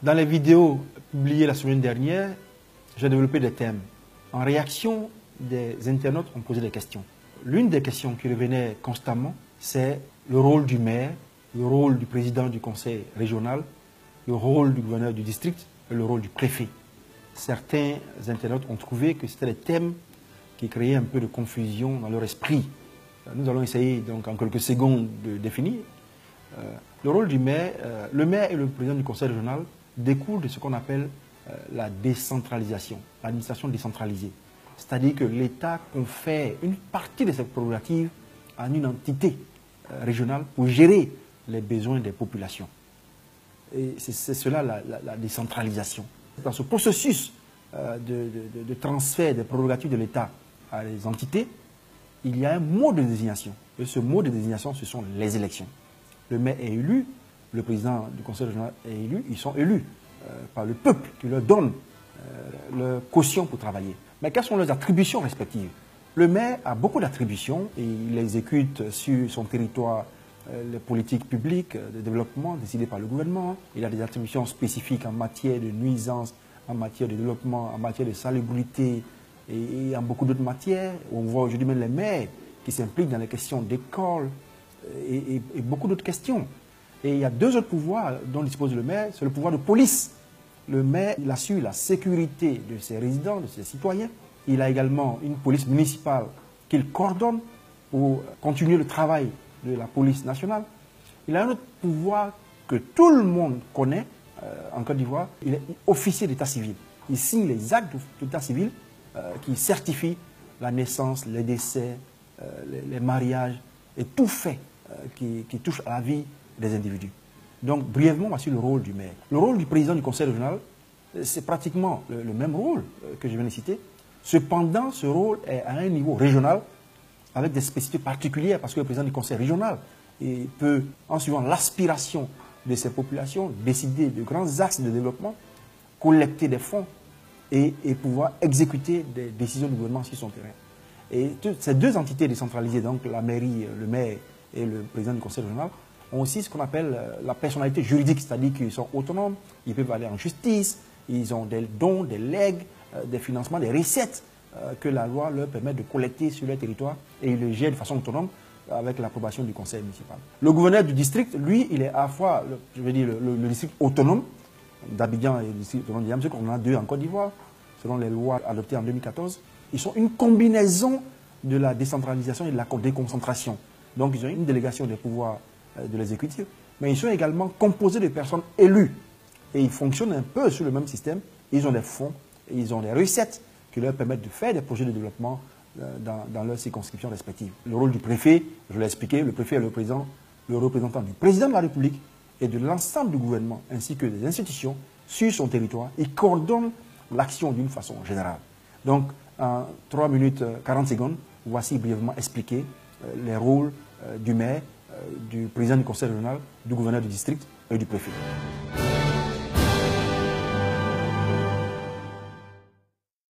Dans les vidéos publiées la semaine dernière, j'ai développé des thèmes. En réaction, des internautes ont posé des questions. L'une des questions qui revenait constamment, c'est le rôle du maire, le rôle du président du conseil régional, le rôle du gouverneur du district et le rôle du préfet. Certains internautes ont trouvé que c'était des thèmes qui créaient un peu de confusion dans leur esprit. Nous allons essayer donc en quelques secondes de définir. Le rôle du maire, le maire et le président du conseil régional découlent de ce qu'on appelle la décentralisation, l'administration décentralisée. C'est-à-dire que l'État confère une partie de ses prérogatives à une entité régionale pour gérer les besoins des populations. Et c'est cela la décentralisation. Dans ce processus de transfert des prérogatives de l'État à les entités, il y a un mode de désignation. Et ce mode de désignation, ce sont les élections. Le maire est élu, le président du conseil régional est élu, ils sont élus par le peuple qui leur donne leur caution pour travailler. Mais quelles sont leurs attributions respectives? Le maire a beaucoup d'attributions et il exécute sur son territoire les politiques publiques de développement décidées par le gouvernement. Il a des attributions spécifiques en matière de nuisances, en matière de développement, en matière de salubrité et en beaucoup d'autres matières. On voit aujourd'hui même les maires qui s'impliquent dans les questions d'école et beaucoup d'autres questions. Et il y a deux autres pouvoirs dont dispose le maire, c'est le pouvoir de police. Le maire, il assure la sécurité de ses résidents, de ses citoyens. Il a également une police municipale qu'il coordonne pour continuer le travail de la police nationale. Il a un autre pouvoir que tout le monde connaît en Côte d'Ivoire, il est officier d'état civil. Il signe les actes d'état civil qui certifient la naissance, les décès, les mariages et tout fait qui touche à la vie des individus. Donc, brièvement, voici le rôle du maire. Le rôle du président du conseil régional, c'est pratiquement le même rôle que je viens de citer. Cependant, ce rôle est à un niveau régional, avec des spécificités particulières, parce que le président du conseil régional peut, en suivant l'aspiration de ces populations, décider de grands axes de développement, collecter des fonds et pouvoir exécuter des décisions du gouvernement sur son terrain. Et ces deux entités décentralisées, donc la mairie, le maire et le président du conseil régional, ont aussi ce qu'on appelle la personnalité juridique, c'est-à-dire qu'ils sont autonomes, ils peuvent aller en justice, ils ont des dons, des legs, des financements, des recettes que la loi leur permet de collecter sur leur territoire et ils le gèrent de façon autonome avec l'approbation du conseil municipal. Le gouverneur du district, lui, il est à la fois, le district autonome d'Abidjan et le district autonome de Yamoussoukro, on en a deux en Côte d'Ivoire, selon les lois adoptées en 2014. Ils sont une combinaison de la décentralisation et de la déconcentration. Donc ils ont une délégation des pouvoirs de l'exécutif, mais ils sont également composés de personnes élues. Et ils fonctionnent un peu sur le même système. Ils ont des fonds, et ils ont des recettes qui leur permettent de faire des projets de développement dans leurs circonscriptions respectives. Le rôle du préfet, je l'ai expliqué, le préfet est le représentant du président de la République et de l'ensemble du gouvernement, ainsi que des institutions sur son territoire. Il coordonne l'action d'une façon générale. Donc, en 3 minutes 40 secondes, voici brièvement expliqué les rôles du maire, du président du conseil régional, du gouverneur du district et du préfet.